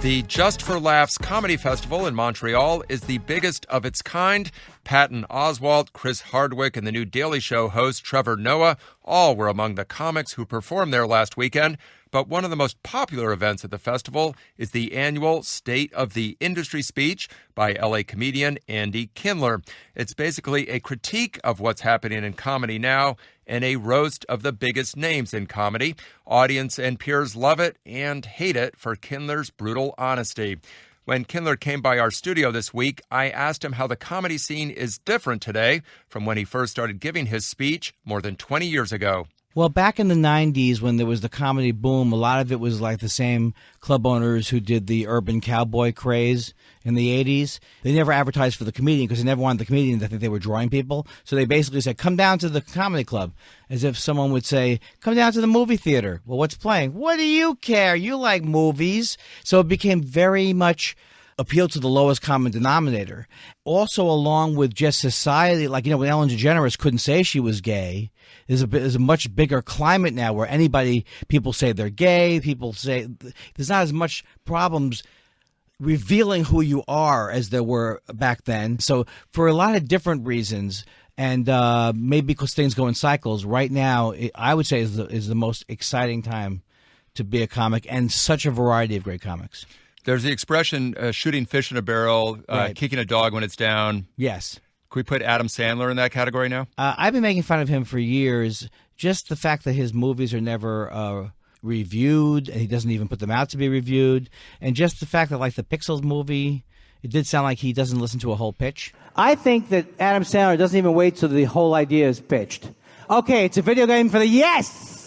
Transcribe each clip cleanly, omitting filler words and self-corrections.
The Just for Laughs Comedy Festival in Montreal is the biggest of its kind. Patton Oswalt, Chris Hardwick, and the new Daily Show host Trevor Noah all were among the comics who performed there last weekend. But one of the most popular events at the festival is the annual State of the Industry speech by LA comedian Andy Kindler. It's basically a critique of what's happening in comedy now and a roast of the biggest names in comedy. Audience and peers love it and hate it for Kindler's brutal honesty. When Kindler came by our studio this week, I asked him how the comedy scene is different today from when he first started giving his speech more than 20 years ago. Well, back in the 90s when there was the comedy boom, a lot of it was like the same club owners who did the urban cowboy craze in the 80s. They never advertised for the comedian because they never wanted the comedian to think they were drawing people. So they basically said, come down to the comedy club, as if someone would say, come down to the movie theater. Well, what's playing? What do you care? You like movies. So it became very much appeal to the lowest common denominator. Also, along with just society, like, when Ellen DeGeneres couldn't say she was gay, there's a much bigger climate now where people say they're gay, people say there's not as much problems revealing who you are as there were back then. So for a lot of different reasons, and maybe because things go in cycles, right now, I would say is the most exciting time to be a comic, and such a variety of great comics. There's the expression shooting fish in a barrel, right. Kicking a dog when it's down. Yes. Can we put Adam Sandler in that category now? I've been making fun of him for years. Just the fact that his movies are never reviewed, and he doesn't even put them out to be reviewed. And just the fact that, like, the Pixels movie, it did sound like he doesn't listen to a whole pitch. I think that Adam Sandler doesn't even wait till the whole idea is pitched. Okay, it's a video game for the... Yes!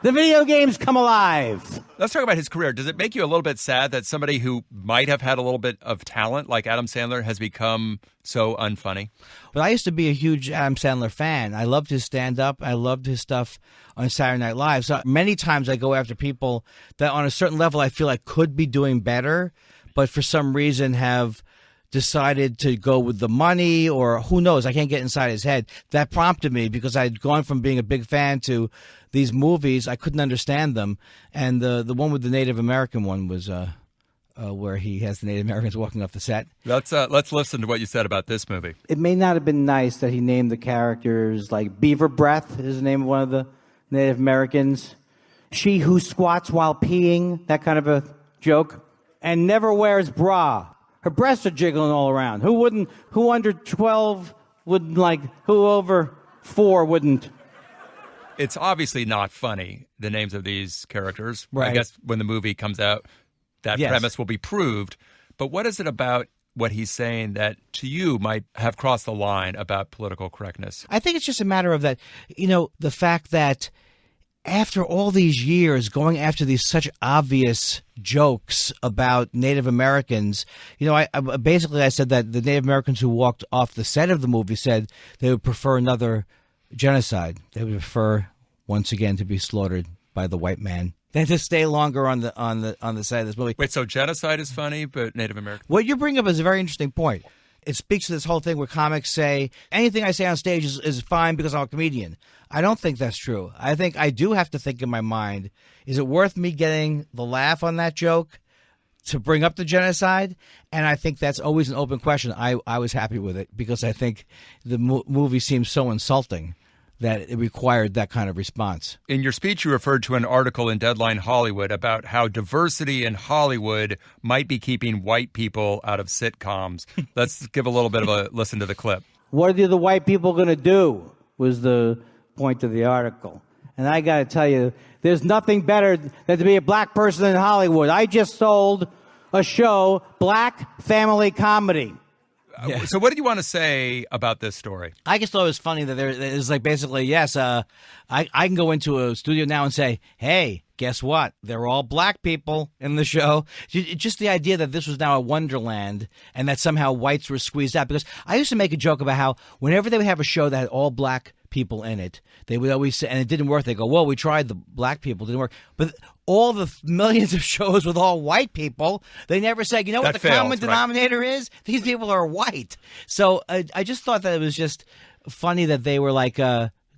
The video games come alive. Let's talk about his career. Does it make you a little bit sad that somebody who might have had a little bit of talent, like Adam Sandler, has become so unfunny? Well, I used to be a huge Adam Sandler fan. I loved his stand-up. I loved his stuff on Saturday Night Live. So many times I go after people that on a certain level I feel like could be doing better, but for some reason have decided to go with the money, or who knows, I can't get inside his head. That prompted me because I'd gone from being a big fan to these movies. I couldn't understand them. And the one with the Native American one was where he has the Native Americans walking off the set. Let's listen to what you said about this movie. It may not have been nice that he named the characters, like Beaver Breath is the name of one of the Native Americans. She who squats while peeing, that kind of a joke. And never wears bra. Her breasts are jiggling all around. Who under 12 wouldn't like, who over 4 wouldn't? It's obviously not funny, the names of these characters. Right. I guess when the movie comes out, that Yes. premise will be proved. But what is it about what he's saying that to you might have crossed the line about political correctness? I think it's just a matter of that, the fact that after all these years going after these such obvious jokes about Native Americans, I said that the Native Americans who walked off the set of the movie said they would prefer another genocide. They would prefer once again to be slaughtered by the white man than to stay longer on the set of this movie. Wait, so genocide is funny, but Native American? What you bring up is a very interesting point. It speaks to this whole thing where comics say, anything I say on stage is fine because I'm a comedian. I don't think that's true. I think I do have to think in my mind, is it worth me getting the laugh on that joke to bring up the genocide? And I think that's always an open question. I was happy with it because I think the movie seems so insulting that it required that kind of response. In your speech, you referred to an article in Deadline Hollywood about how diversity in Hollywood might be keeping white people out of sitcoms. Let's give a little bit of a listen to the clip. What are the white people going to do, was the point of the article. And I got to tell you, there's nothing better than to be a black person in Hollywood. I just sold a show, Black Family Comedy. Yeah. So what did you want to say about this story? I just thought it was funny that there's like basically, yes, I can go into a studio now and say, hey, guess what? They're all black people in the show. Just the idea that this was now a wonderland and that somehow whites were squeezed out. Because I used to make a joke about how whenever they would have a show that had all black people in it, they would always say, and it didn't work, they go, well, we tried the black people, didn't work. But all the millions of shows with all white people, they never say, you know what the common denominator is? These people are white. So I just thought that it was just funny that they were like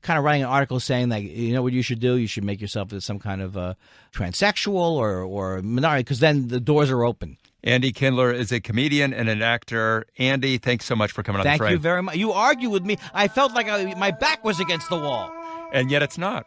kind of writing an article saying that, you know what you should do? You should make yourself as some kind of transsexual or minority, because then the doors are open. Andy Kindler is a comedian and an actor. Andy, thanks so much for coming on the Frame. Thank you very much. You argued with me. I felt like my back was against the wall. And yet it's not.